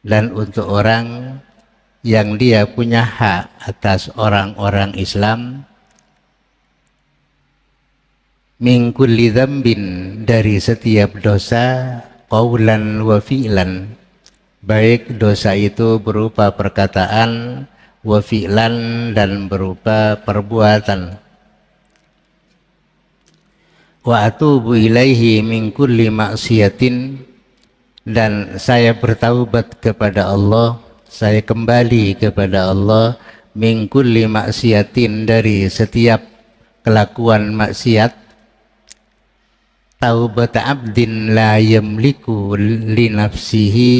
dan untuk orang yang dia punya hak atas orang-orang Islam, min kulli dzambin, dari setiap dosa, qaulan wa fi'lan, baik dosa itu berupa perkataan, wa fi'lan, dan berupa perbuatan. Wa atubu ilaihi min kulli maksiatin, dan saya bertaubat kepada Allah, saya kembali kepada Allah, min kulli maksiatin, dari setiap kelakuan maksiat, taubat abdin la yamliku li nafsihi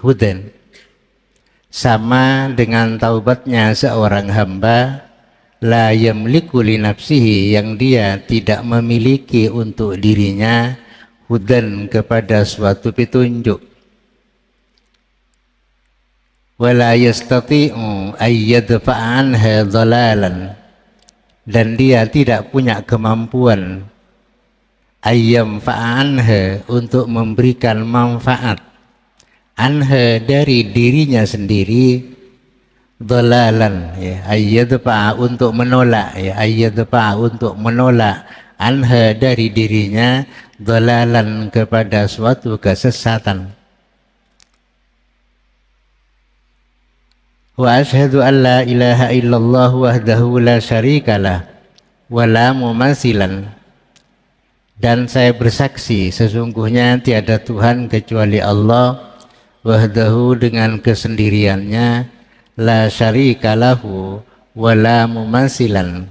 hudan, sama dengan taubatnya seorang hamba, la yamliku li nafsihi, yang dia tidak memiliki untuk dirinya, hudan, kepada suatu petunjuk, wala yastati'u ayyadfa'a anha dhalalan, dan dia tidak punya kemampuan ayyam fa'anha, untuk memberikan manfaat, anha, dari dirinya sendiri, dhalalan, ya, ayyadfa'a, untuk menolak, ya, ayyadfa'a, untuk menolak, anha, dari dirinya, dhalalan, kepada suatu kesesatan. Wa asyhadu an la ilaha illallah wahdahu la syarikalah wa la mumatsilan, dan saya bersaksi sesungguhnya tiada Tuhan kecuali Allah, wahdahu, dengan kesendiriannya, la syarikalahu wa la mumatsilan,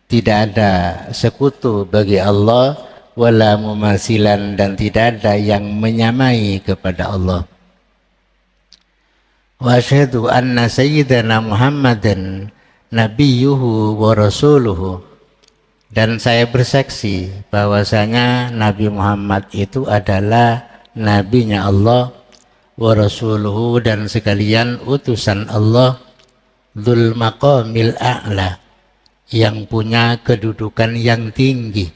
tidak ada sekutu bagi Allah, wala mumasilan, dan tidak ada yang menyamai kepada Allah. Wa asyhadu anna sayyidana Muhammadan nabiyyuhu wa rasuluhu, dan saya bersaksi bahwasanya Nabi Muhammad itu adalah nabinya Allah, wa rasuluhu, dan sekalian utusan Allah, dzul maqamil a'la, yang punya kedudukan yang tinggi,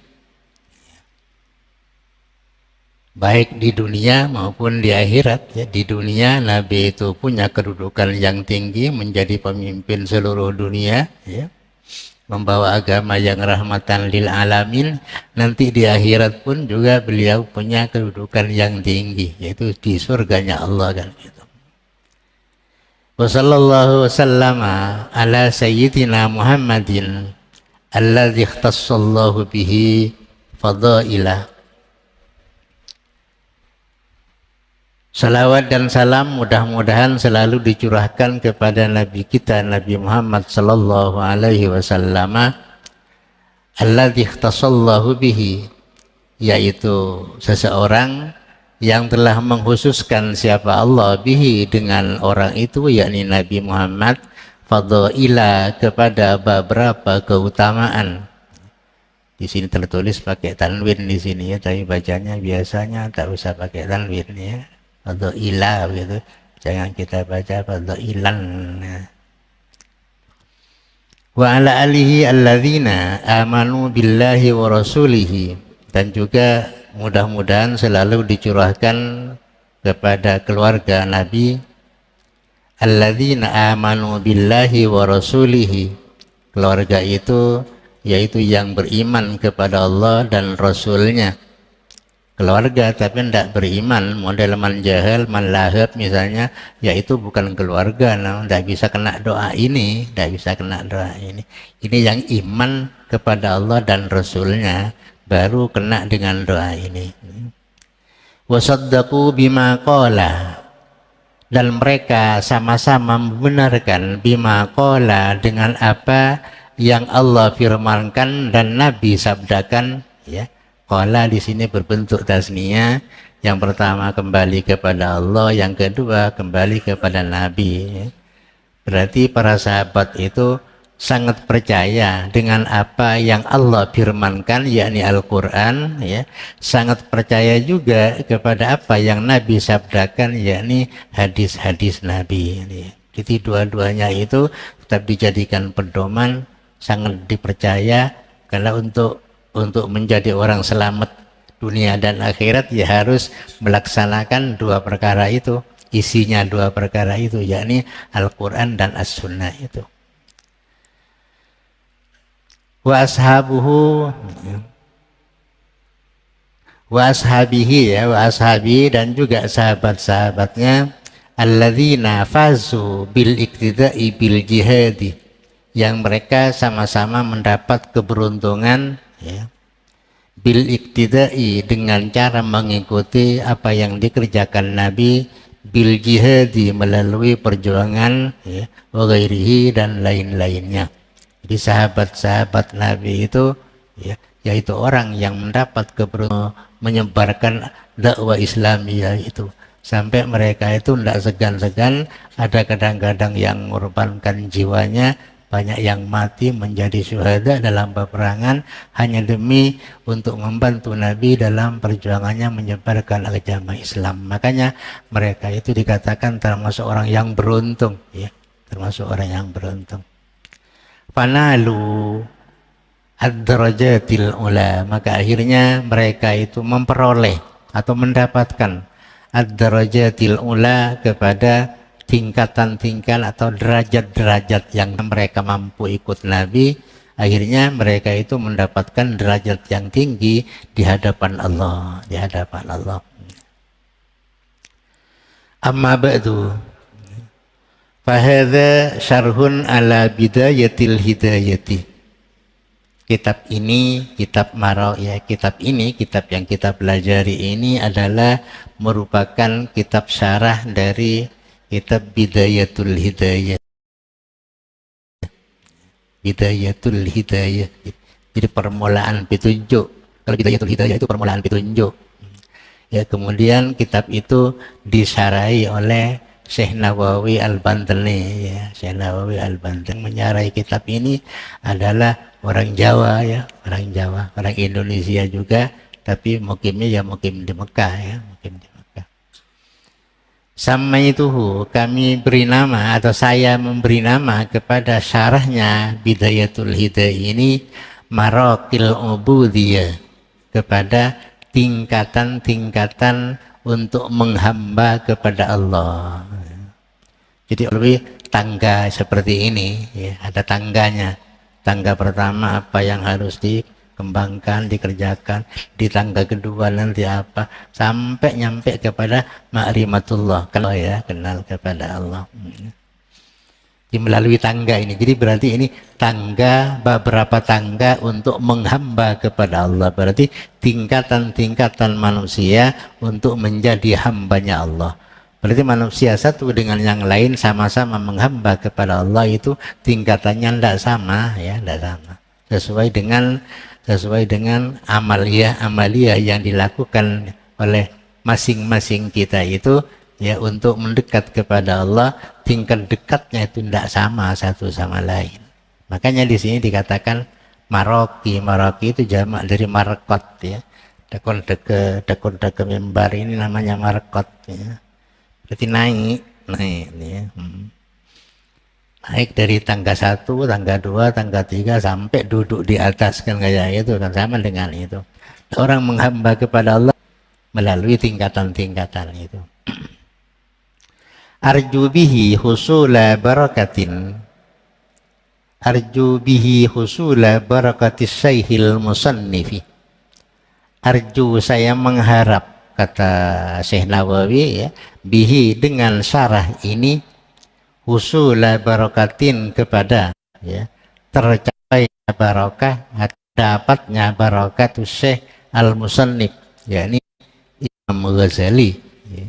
baik di dunia maupun di akhirat, ya. Di dunia Nabi itu punya kedudukan yang tinggi, menjadi pemimpin seluruh dunia, ya, membawa agama yang rahmatan lil alamin. Nanti di akhirat pun juga beliau punya kedudukan yang tinggi, yaitu di surganya Allah, kan gitu. Wa sallallahu wasallama ala sayyidina Muhammadin alladzi ikhtassallahu bihi fadailah. Salawat dan salam mudah-mudahan selalu dicurahkan kepada Nabi kita, Nabi Muhammad sallallahu alaihi wasallam, alladzi ikhtassallahu bihi, yaitu seseorang yang telah mengkhususkan siapa Allah, bihi, dengan orang itu, yakni Nabi Muhammad, fadhaila, kepada beberapa keutamaan. Di sini tertulis pakai tanwin di sini, ya, tapi bacanya biasanya tak usah pakai tanwin, ya. Fadhaila gitu, jangan kita baca fadhailan, ya. Wa ala alihi alladzina amanu billahi wa rasulihi, dan juga mudah-mudahan selalu dicurahkan kepada keluarga Nabi, alladzina amanu billahi wa rasulihi, keluarga itu yaitu yang beriman kepada Allah dan Rasulnya. Keluarga tapi tidak beriman, model man jahil, man lahab misalnya, yaitu bukan keluarga, tidak bisa kena doa ini, tidak bisa kena doa ini. Ini yang iman kepada Allah dan Rasulnya, baru kena dengan doa ini. Wasaddaqu bima qala, dan mereka sama-sama membenarkan bima qala, dengan apa yang Allah firmankan dan Nabi sabdakan, ya. Qala di sini berbentuk tasniyah. Yang pertama kembali kepada Allah, yang kedua kembali kepada Nabi. Berarti para sahabat itu sangat percaya dengan apa yang Allah firmankan, yakni Al-Quran, ya. Sangat percaya juga kepada apa yang Nabi sabdakan, yakni hadis-hadis Nabi. Jadi dua-duanya itu tetap dijadikan pedoman, sangat dipercaya, karena untuk menjadi orang selamat dunia dan akhirat, ya harus melaksanakan dua perkara itu, isinya dua perkara itu, yakni Al-Quran dan As-Sunnah itu. Wa ashabuhu wa ashabihi ya, wa ashabi dan juga sahabat-sahabatnya, alladzina fazu bil iktida'i bil jihadi, yang mereka sama-sama mendapat keberuntungan ya, bil iktida'i dengan cara mengikuti apa yang dikerjakan Nabi, bil jihadi melalui perjuangan ya, wa ghairihi dan lain-lainnya. Jadi sahabat-sahabat Nabi itu ya, yaitu orang yang mendapat keberuntungan menyebarkan dakwah Islamiyah itu, sampai mereka itu tidak segan-segan, ada kadang-kadang yang mengorbankan jiwanya, banyak yang mati menjadi syuhada dalam peperangan hanya demi untuk membantu Nabi dalam perjuangannya menyebarkan agama Islam. Makanya mereka itu dikatakan termasuk orang yang beruntung ya, termasuk orang yang beruntung. Fanalu ad-darajatil ula, maka akhirnya mereka itu memperoleh atau mendapatkan ad-darajatil ula, kepada tingkatan-tingkatan atau derajat-derajat yang mereka mampu ikut Nabi. Akhirnya mereka itu mendapatkan derajat yang tinggi di hadapan Allah, di hadapan Allah. Amma ba'du, fahadha syarhun ala bidayatil hidayati. Kitab ini, kitab Marau ya, kitab ini, kitab yang kita pelajari ini adalah merupakan kitab syarah dari kitab Bidayatul Hidayah. Bidayatul Hidayah. Jadi permulaan petunjuk. Kalau Bidayatul Hidayah itu permulaan petunjuk. Ya, kemudian kitab itu disyarahi oleh Syekh Nawawi Al-Bantani ya. Syekh Nawawi Al-Bantani menyarai kitab ini adalah orang Jawa ya, orang Jawa, orang Indonesia juga, tapi mukimnya ya mukim di Mekah ya, mukim di Mekah. Sama itu kami beri nama atau saya memberi nama kepada syarahnya Bidayatul Hidayah ini Maraqil Ubudiyah, kepada tingkatan-tingkatan untuk menghamba kepada Allah. Jadi lebih tangga seperti ini ya, ada tangganya. Tangga pertama apa yang harus dikembangkan, dikerjakan, di tangga kedua nanti apa, sampai nyampe kepada ma'rifatullah, kalau ya kenal kepada Allah. Jadi melalui tangga ini, jadi berarti ini tangga, beberapa tangga untuk menghamba kepada Allah, berarti tingkatan-tingkatan manusia untuk menjadi hambanya Allah. Berarti manusia satu dengan yang lain sama-sama menghamba kepada Allah itu tingkatannya tidak sama ya, tidak sama. Sesuai dengan amalia yang dilakukan oleh masing-masing kita itu ya, untuk mendekat kepada Allah, tingkat dekatnya itu tidak sama satu sama lain. Makanya di sini dikatakan maroki. Maroki itu jamak dari markot ya. Dekon-deke mimbar ini namanya markot ya. Berarti naik ya. Naik dari tangga 1, tangga 2, tangga 3 sampai duduk di atas, kan kayak itu kan, sama dengan itu. Orang menghamba kepada Allah melalui tingkatan-tingkatan itu. Arju bihi husula barakatin, arju bihi husula barakatis syaihil musannifi. Arju, saya mengharap, kata Syekh Nawawi ya, bihi dengan syarah ini, husula barakatin, kepada ya tercapai barakah, dapatnya barakatus Syekh al-Musannif, yakni Imam Ghazali ya.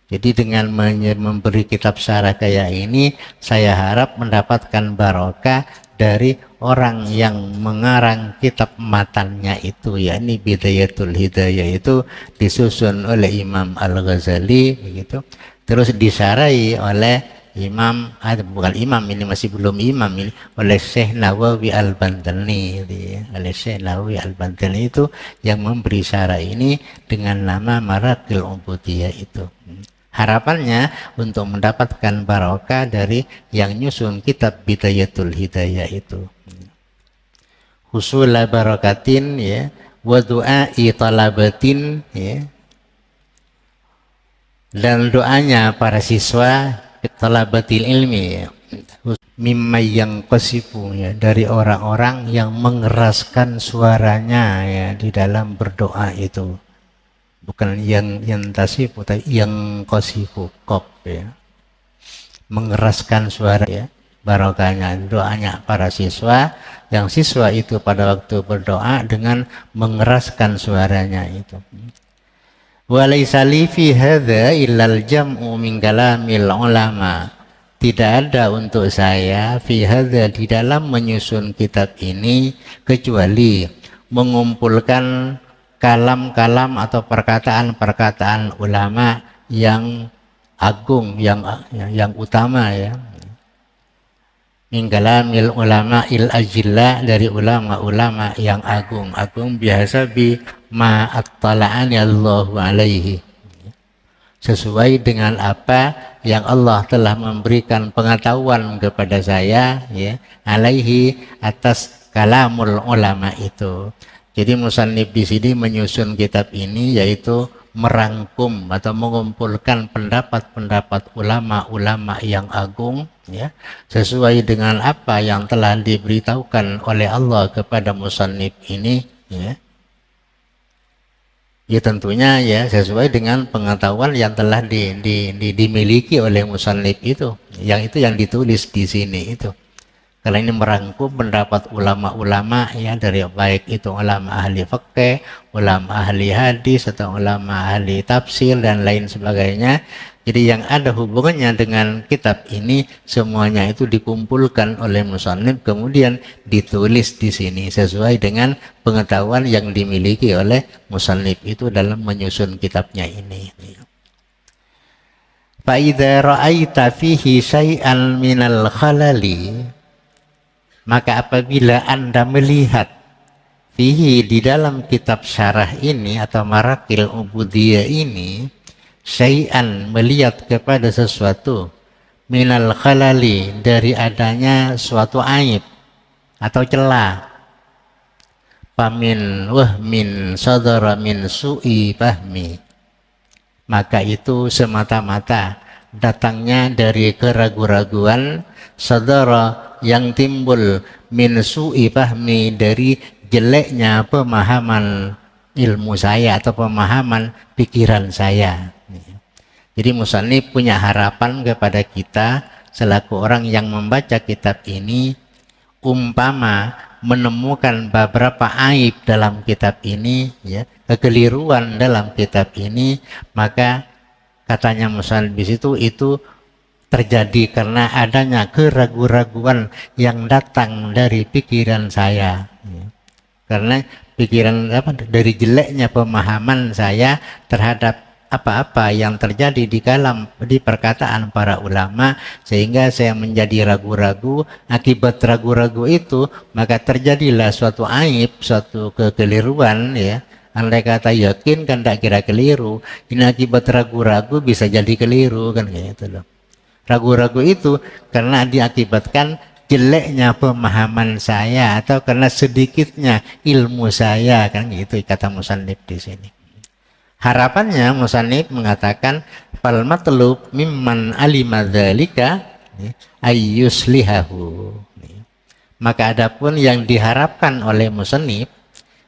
Jadi dengan memberi kitab syarah kayak ini, saya harap mendapatkan barokah dari orang yang mengarang kitab matannya itu, yakni Bidayatul Hidayah itu disusun oleh Imam Al-Ghazali begitu, terus disyarahi oleh Imam, bukan imam, ini masih belum imam ini, oleh Syekh Nawawi Al-Bantani ya. Oleh Syekh Nawawi Al-Bantani itu yang memberi syarah ini dengan nama Maraqil Ubudiyah itu. Harapannya untuk mendapatkan barokah dari yang nyusun kitab Bidayatul Hidayah itu. Husula barakatin ya, wa du'ai talabatin ya, dan doanya para siswa talabatil ilmi, mimma yang qasifu, ya, dari orang-orang yang mengeraskan suaranya ya di dalam berdoa itu, bukan yang tasifu tapi yang qasifu qaf, ya, mengeraskan suara, ya, barokahnya doanya para siswa, yang siswa itu pada waktu berdoa dengan mengeraskan suaranya itu. Walaysa li fi hadza illal jam'u min kalamil ulama. Tidak ada untuk saya fi hadza, di dalam menyusun kitab ini, kecuali mengumpulkan kalam-kalam atau perkataan-perkataan ulama yang agung, yang utama, ya. Min kalamil ulama il ajilla, dari ulama-ulama yang agung-agung, biasa bi ma attala'ani Allahu alaihi, sesuai dengan apa yang Allah telah memberikan pengetahuan kepada saya, ya, alaihi, atas kalamul ulama itu. Jadi musannif di sini menyusun kitab ini yaitu merangkum atau mengumpulkan pendapat-pendapat ulama-ulama yang agung, ya, sesuai dengan apa yang telah diberitahukan oleh Allah kepada musannif ini, ya. Ya tentunya ya sesuai dengan pengetahuan yang telah dimiliki oleh musannif itu yang ditulis di sini itu. Karena ini merangkum pendapat ulama-ulama, ya, dari baik itu ulama ahli fikih, ulama ahli hadis, atau ulama ahli tafsir dan lain sebagainya. Jadi yang ada hubungannya dengan kitab ini semuanya itu dikumpulkan oleh musannif, kemudian ditulis di sini sesuai dengan pengetahuan yang dimiliki oleh musannif itu dalam menyusun kitabnya ini. Fa idza ra'aita fihi syai'an minal khalali, maka apabila Anda melihat fihi, di dalam kitab syarah ini atau Marakil Ubudiyah ini, syai'an, melihat kepada sesuatu, minal khalali, dari adanya suatu aib atau celah, pamin wahmin sadara min su'i fahmi, maka itu semata-mata datangnya dari keraguan-raguan, sadara, yang timbul, min su'i fahmi, dari jeleknya pemahaman ilmu saya atau pemahaman pikiran saya. Jadi musannif punya harapan kepada kita selaku orang yang membaca kitab ini, umpama menemukan beberapa aib dalam kitab ini, ya, kekeliruan dalam kitab ini, maka katanya musannif di situ itu terjadi karena adanya keraguan-raguan yang datang dari pikiran saya, ya. Karena pikiran dari jeleknya pemahaman saya terhadap apa-apa yang terjadi di perkataan para ulama, sehingga saya menjadi ragu-ragu. Akibat ragu-ragu itu maka terjadilah suatu aib, suatu kekeliruan, ya. Andai kata yakin kan tidak kira keliru, ini akibat ragu-ragu bisa jadi keliru, kan gitu loh. Ragu-ragu itu karena diakibatkan jeleknya pemahaman saya atau karena sedikitnya ilmu saya, kan gitu kata musannif di sini. Harapannya musannif mengatakan fal matlub mimman alima dzalika ayyuslihahu. Maka adapun yang diharapkan oleh musannif,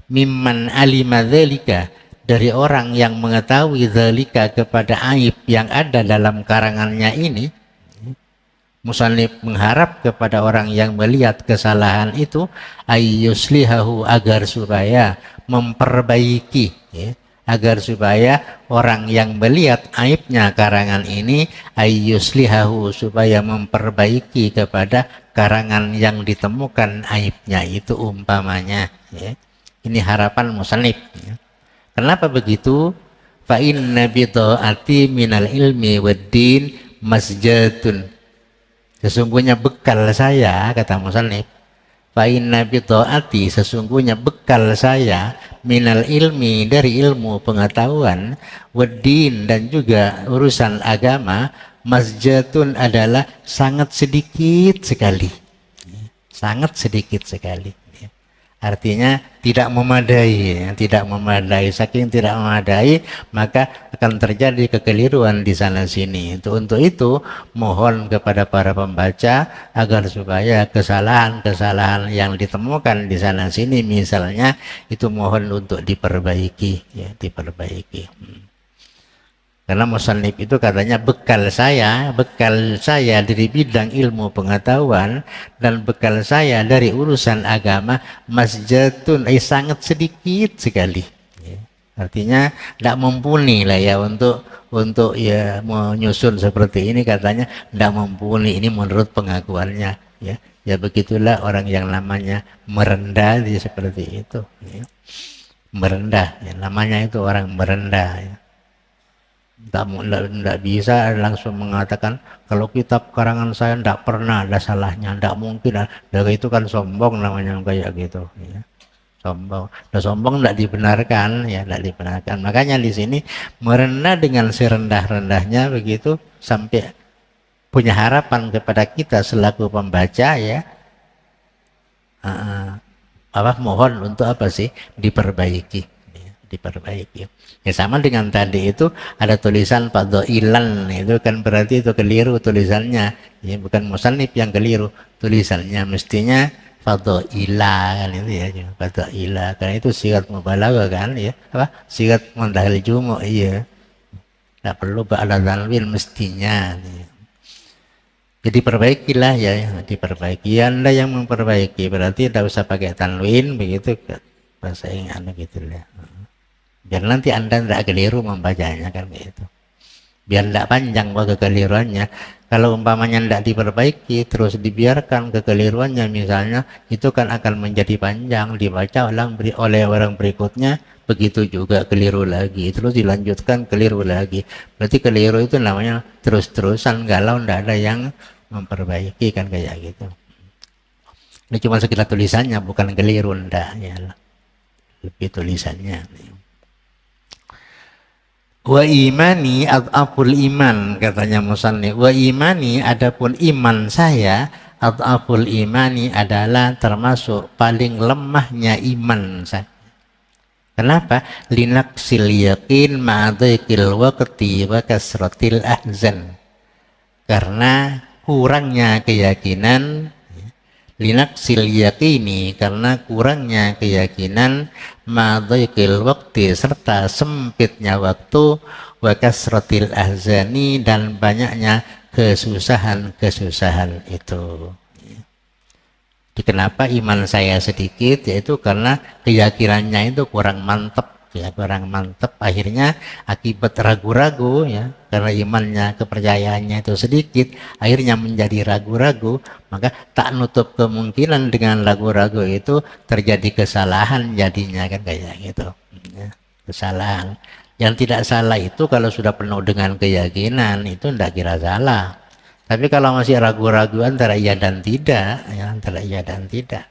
mimman alima dzalika, dari orang yang mengetahui dzalika, kepada aib yang ada dalam karangannya ini, musannif mengharap kepada orang yang melihat kesalahan itu, ayyuslihahu, agar supaya memperbaiki, ya, agar supaya orang yang melihat aibnya karangan ini, ayyuslihahu, supaya memperbaiki kepada karangan yang ditemukan aibnya itu, umpamanya, ya. Ini harapan musannif, ya. Kenapa begitu? Fa inna bidhaati minal ilmi waddin masjatun, sesungguhnya bekal saya, kata musannif, fa inna bidhaati, sesungguhnya bekal saya, minal ilmi, dari ilmu pengetahuan, waddin, dan juga urusan agama, masjatun, adalah sangat sedikit sekali, sangat sedikit sekali. Artinya tidak memadai, ya, tidak memadai. Saking tidak memadai, maka akan terjadi kekeliruan di sana sini. Untuk itu, mohon kepada para pembaca agar supaya kesalahan-kesalahan yang ditemukan di sana sini, misalnya itu mohon untuk diperbaiki, ya, diperbaiki. Karena musannif itu katanya bekal saya dari bidang ilmu pengetahuan dan bekal saya dari urusan agama masjatun sangat sedikit sekali. Ya. Artinya tidak mumpuni lah ya untuk ya menyusun seperti ini, katanya tidak mumpuni ini menurut pengakuannya. Ya, ya begitulah orang yang namanya merendah seperti itu. Ya. Merendah, ya, namanya itu orang merendah. Ya. Tidak bisa langsung mengatakan kalau kitab karangan saya tidak pernah ada salahnya, tidak mungkin. Dari itu kan sombong namanya kayak gitu. Ya. Sombong, nah, sombong tidak dibenarkan, ya tidak dibenarkan. Makanya di sini merendah dengan serendah-rendahnya begitu sampai punya harapan kepada kita selaku pembaca, ya. Mohon untuk apa sih diperbaiki, ya, diperbaiki. Ya sama dengan tadi itu ada tulisan fadhailan, itu kan berarti itu keliru tulisannya. Ya bukan musannif yang keliru, tulisannya mestinya fadhaila kan itu ya, fadhaila. Karena itu sigat mubalaghah kan ya, sigat mundahil jumu, iya. Tidak perlu ba'da tanwin mestinya. Ya. Jadi perbaikilah ya, diperbaiki. Anda yang memperbaiki berarti tidak usah pakai tanwin begitu bahasa Inggris gitu ya. Biar nanti Anda tidak keliru membacanya kan gitu. Biar tidak panjang kekeliruannya. Kalau umpamanya tidak diperbaiki terus dibiarkan kekeliruannya misalnya, itu kan akan menjadi panjang, dibaca oleh orang berikutnya, begitu juga keliru lagi, terus dilanjutkan keliru lagi. Berarti keliru itu namanya terus-terusan, galau, tidak ada yang memperbaiki kan kayak gitu. Ini cuma sekitar tulisannya, bukan keliru, ndak ya. Lebih tulisannya. Wa imani ad'aful iman, katanya musannif. Wa imani, adapun iman saya, ad'aful imani adalah termasuk paling lemahnya iman saya. Kenapa? Linaksil yakin ma'adhikil waqti wa kasratil ahzan. Karena kurangnya keyakinan, linaksil yakini, karena kurangnya keyakinan, ma'adhikil waqti, serta sempitnya waktu, wa kasratil ahzani, dan banyaknya kesusahan-kesusahan itu. Kenapa iman saya sedikit? Yaitu karena keyakinannya itu kurang mantap, ya, kurang mantap. Akhirnya akibat ragu-ragu, ya, karena imannya, kepercayaannya itu sedikit, akhirnya menjadi ragu-ragu. Maka tak nutup kemungkinan dengan ragu-ragu itu terjadi kesalahan jadinya kan kayak gitu, ya, kesalahan. Yang tidak salah itu kalau sudah penuh dengan keyakinan itu tidak kira salah. Tapi kalau masih ragu-ragu antara iya dan tidak, ya, antara iya dan tidak.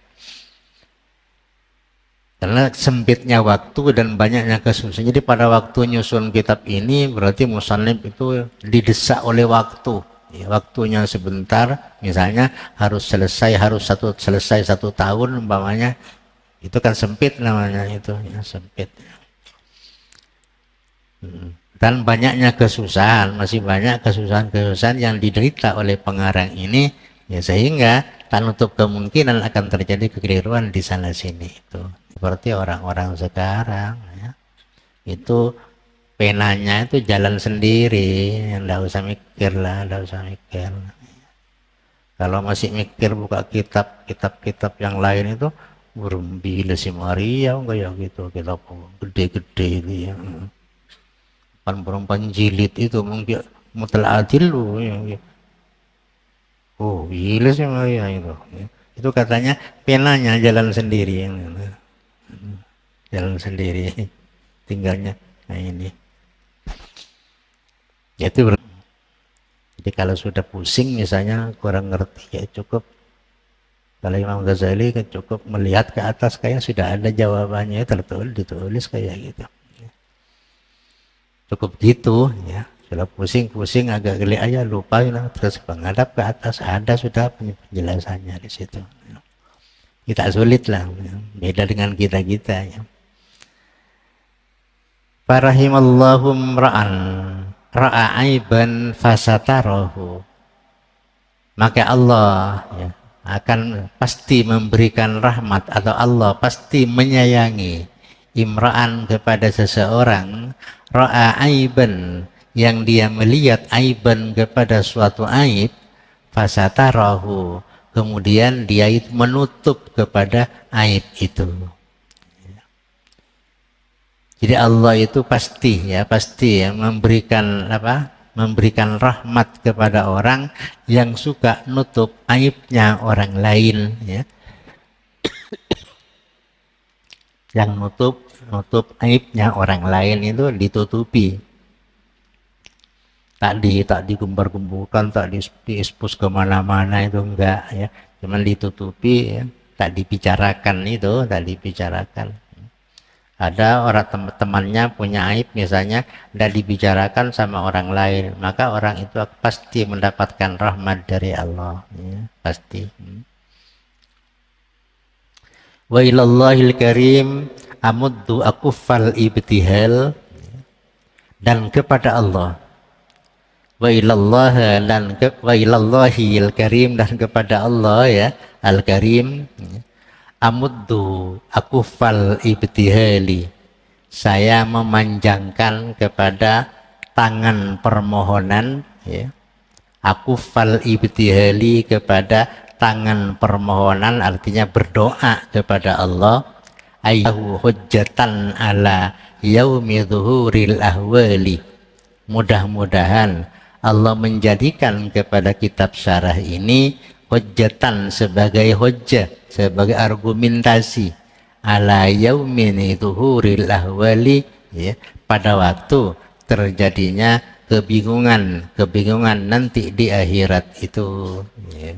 Karena sempitnya waktu dan banyaknya kesusahan. Jadi pada waktu nyusun kitab ini berarti musannif itu didesak oleh waktu. Ya, waktunya sebentar, misalnya harus selesai satu tahun umpamanya, itu kan sempit namanya itu, ya, sempit. Dan banyaknya kesusahan, masih banyak kesusahan-kesusahan yang diderita oleh pengarang ini, ya, sehingga tak nutup kemungkinan akan terjadi kekeliruan di sana sini itu. Seperti orang-orang sekarang, ya, itu penanya itu jalan sendiri, tidak usah mikir lah, tidak usah mikir. Kalau masih mikir buka kitab yang lain itu berbila si Maria kayak gitu, kitab gede-gede itu ya. Perempuan jilid itu mungkin mutla'atil lu ya. Oh gila sih Maria itu. Itu katanya penanya jalan sendiri, jalan sendiri tinggalnya. Nah ini itu jadi kalau sudah pusing misalnya kurang ngerti, ya cukup, kalau Imam Ghazali kan cukup melihat ke atas kayak sudah ada jawabannya, ditulis kayak gitu. Cukup gitu, ya. Sudah pusing-pusing agak geli aja lupa, terus menghadap ke atas ada sudah penjelasannya di situ. Kita sulit lah, beda dengan kita-kita ya. Farahimallahum ra'an ra'a aiban fasatarahu, maka Allah ya, akan pasti memberikan rahmat, atau Allah pasti menyayangi imra'an kepada seseorang ra'a aiban, yang dia melihat aiban kepada suatu aib, fasatarahu, kemudian dia itu menutup kepada aib itu. Jadi Allah itu pasti ya memberikan memberikan rahmat kepada orang yang suka nutup aibnya orang lain ya. Yang nutup aibnya orang lain itu ditutupi. Tak digumbar-gumburkan, tak diekspos kemana-mana, itu enggak ya. Cuman ditutupi ya, tak dibicarakan itu, tak dibicarakan. Ada orang temannya punya aib misalnya, tidak dibicarakan sama orang lain, maka orang itu pasti mendapatkan rahmat dari Allah ya, pasti. Wa ilallahil karim amuddu akuffal ibtihal, dan kepada Allah, wa ilallahil karim, dan kepada Allah ya al-karim, amuddu akufal ibtihali, saya memanjangkan kepada tangan permohonan ya. Akufal ibtihali, kepada tangan permohonan, artinya berdoa kepada Allah, ayyahu hujjatan ala yaumi dhuhuril ahwali, mudah-mudahan Allah menjadikan kepada kitab syarah ini hujjatan, sebagai hujjah, sebagai argumentasi, ala yaumin dhuhuril ahwali ya, pada waktu terjadinya kebingungan nanti di akhirat itu ya.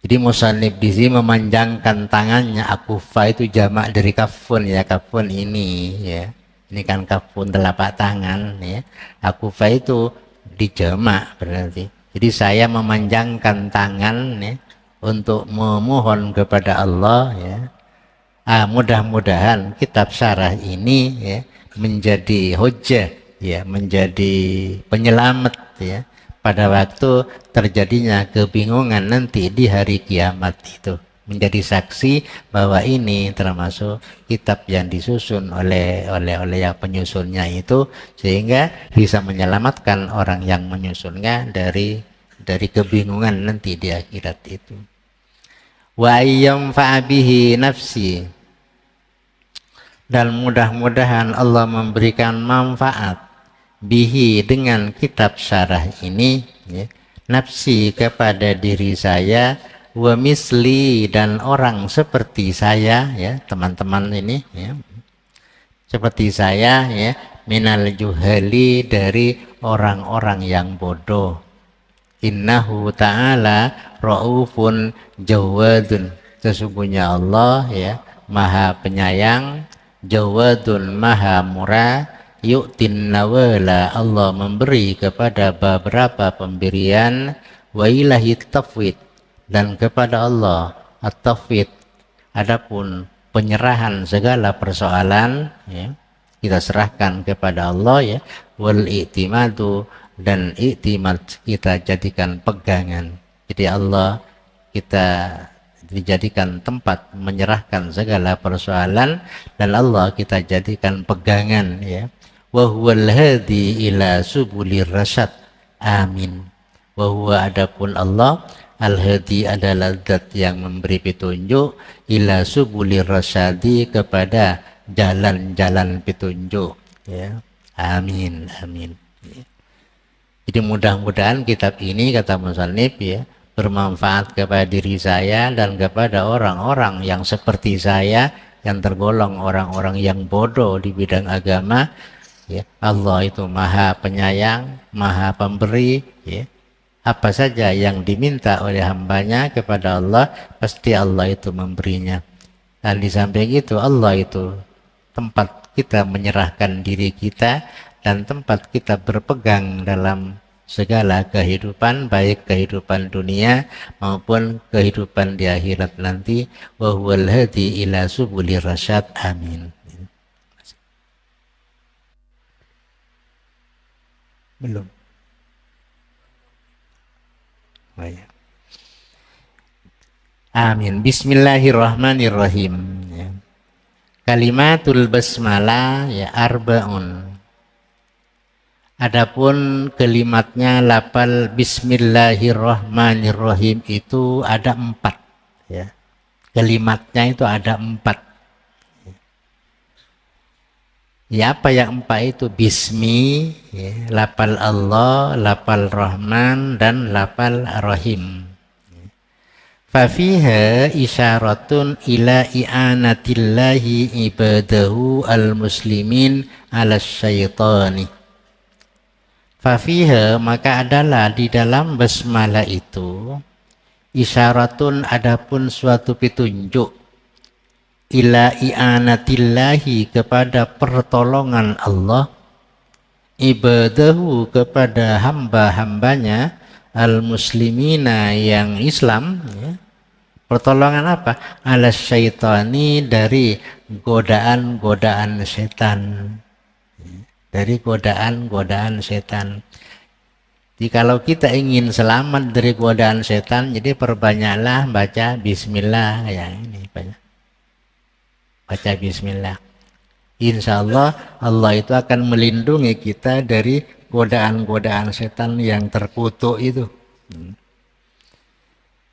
Jadi musannif di sini memanjangkan tangannya. Akufa itu jamak dari kafun ya, kafun ini ya, ini kan kafun telapak tangan ya. Akufa itu dijamak berarti. Jadi saya memanjangkan tangan ya, untuk memohon kepada Allah ya. Mudah-mudahan kitab syarah ini ya menjadi hujjah ya, menjadi penyelamat ya pada waktu terjadinya kebingungan nanti di hari kiamat itu, menjadi saksi bahwa ini termasuk kitab yang disusun oleh yang penyusunnya itu, sehingga bisa menyelamatkan orang yang menyusunnya dari kebingungan nanti di akhirat itu. Wa ayyam fa'abihi nafsi, dan mudah-mudahan Allah memberikan manfaat bihi, dengan kitab syarah ini ya, nafsi, kepada diri saya, wa misli, dan orang seperti saya ya, teman-teman ini ya, seperti saya ya, minal juhali, dari orang-orang yang bodoh. Innahu ta'ala ra'ufun jawadun, sesungguhnya Allah ya maha penyayang, jawadun maha murah, yu'tin nawala, Allah memberi kepada beberapa pemberian, wa ilahi tafwid, dan kepada Allah at-tafwid, adapun penyerahan segala persoalan ya, kita serahkan kepada Allah ya, wal i'timadu, dan i'timad kita jadikan pegangan. Jadi Allah kita dijadikan tempat menyerahkan segala persoalan, dan Allah kita jadikan pegangan ya. Wa huwal hadi ila subulir rasyad, amin. Wa huwa, adapun Allah, al-hadi adalah zat yang memberi petunjuk, ila subulir rasyadi, kepada jalan-jalan petunjuk ya. Amin, amin ya. Jadi mudah-mudahan kitab ini, kata musannif ya, bermanfaat kepada diri saya dan kepada orang-orang yang seperti saya, yang tergolong orang-orang yang bodoh di bidang agama ya. Allah itu maha penyayang, maha pemberi ya. Apa saja yang diminta oleh hambanya kepada Allah, pasti Allah itu memberinya. Dan di samping itu, Allah itu tempat kita menyerahkan diri kita, dan tempat kita berpegang dalam segala kehidupan, baik kehidupan dunia maupun kehidupan di akhirat nanti. Wa huwal hadi ila subulir rasyad. Amin. Belum. Oh, ya. Amin. Bismillahirrahmanirrahim. Ya. Kalimatul basmalah ya arbaun. Adapun kalimatnya lafal Bismillahirrahmanirrahim itu ada 4 ya. Kalimatnya itu ada 4. Ya, apa yang 4 itu? Bismi, ya, lafal Allah, lafal Rahman, dan lafal Rahim. Fafiha isyaratun ila i'anatillahi ibadahu al-muslimin ala syaitani. Fafiha, maka adalah di dalam basmalah itu isyaratun, adapun suatu petunjuk, ila i'anatillahi, kepada pertolongan Allah, ibadahu, kepada hamba-hambanya, al-muslimina, yang Islam ya. Pertolongan apa? Ala syaitani, dari godaan-godaan setan. Dari godaan-godaan setan. Jadi kalau kita ingin selamat dari godaan setan, jadi perbanyaklah baca bismillah ya, ini baca bismillah. Insya Allah, Allah itu akan melindungi kita dari godaan-godaan setan yang terkutuk itu.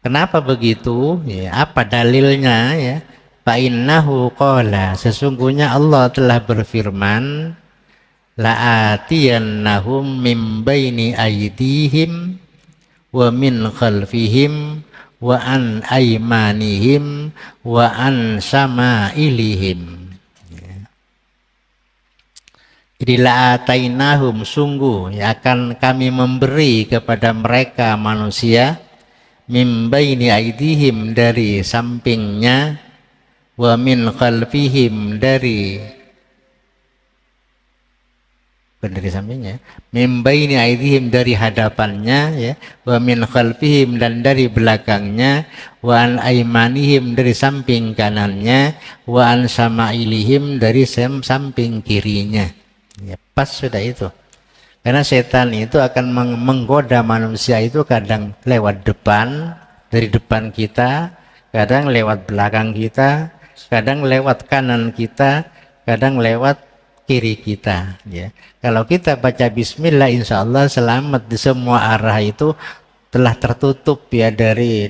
Kenapa begitu? Ya, apa dalilnya ya? Fa innahu qala, sesungguhnya Allah telah berfirman, la'atiyannahum min baini aydihim wa min khalfihim wa an aymanihim wa an samailihim. Jadi la'atainahum, sungguh ya akan kami memberi kepada mereka manusia, min baini aydihim, dari sampingnya, wa min khalfihim, dari sampingnya, min baini aydihim, dari hadapannya ya, wa min khalfihim, dan dari belakangnya, wa an aymanihim, dari samping kanannya, wa an samailihim, dari samping kirinya. Ya, pas sudah itu. Karena setan itu akan menggoda manusia itu kadang lewat depan, dari depan kita, kadang lewat belakang kita, kadang lewat kanan kita, kadang lewat kiri kita ya. Kalau kita baca bismillah, insya Allah selamat di semua arah, itu telah tertutup ya dari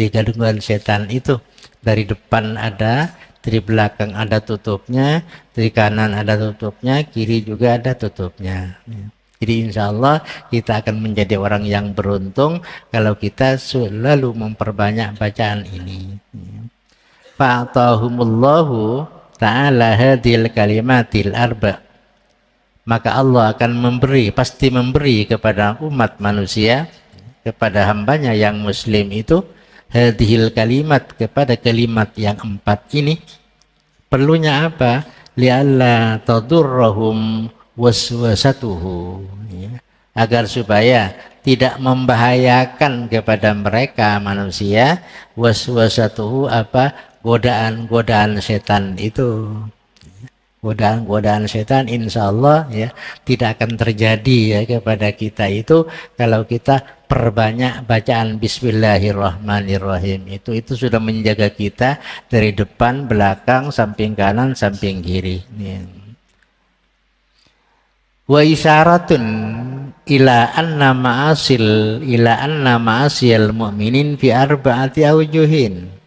gangguan setan itu. Dari depan ada, dari belakang ada tutupnya, dari kanan ada tutupnya, kiri juga ada tutupnya ya. Jadi insya Allah kita akan menjadi orang yang beruntung kalau kita selalu memperbanyak bacaan ini ya. Fa'atahumullahu ta'ala hadil kalimatil arba, maka Allah akan memberi, pasti memberi kepada umat manusia, kepada hambanya yang muslim itu, hadhil kalimat, kepada kalimat yang 4 ini. Perlunya apa? Li'alla tadurrahum waswasatuhu ya. Agar supaya tidak membahayakan kepada mereka manusia, waswasatuhu, apa? Godaan-godaan setan itu. Godaan-godaan setan insya Allah ya tidak akan terjadi ya kepada kita itu kalau kita perbanyak bacaan Bismillahirrahmanirrahim. Itu sudah menjaga kita dari depan, belakang, samping kanan, samping kiri ya. Wa isyaratun ila anna ma'asil mu'minin fi arba'ati awjuhin.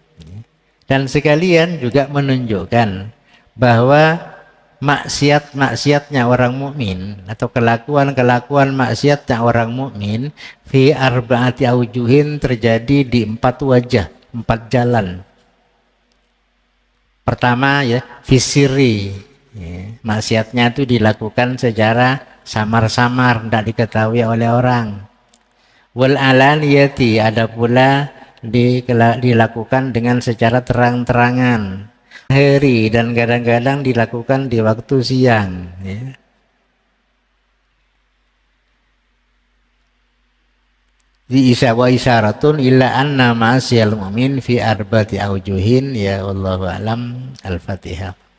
Dan sekalian juga menunjukkan bahwa maksiatnya orang mukmin atau kelakuan maksiatnya orang mukmin fi arba'ati aujuhin, terjadi di 4 wajah, 4 jalan. Pertama ya, fisiri ya, maksiatnya itu dilakukan secara samar-samar, tidak diketahui oleh orang. Wal alaniyati, ada pula dilakukan dengan secara terang-terangan hari, dan kadang-kadang dilakukan di waktu siang ya. di isa wa isyaratun illa anna ma'asiyal mu'min fi arba'ati aujuhin. Ya wallahu alam. Al-Fatihah.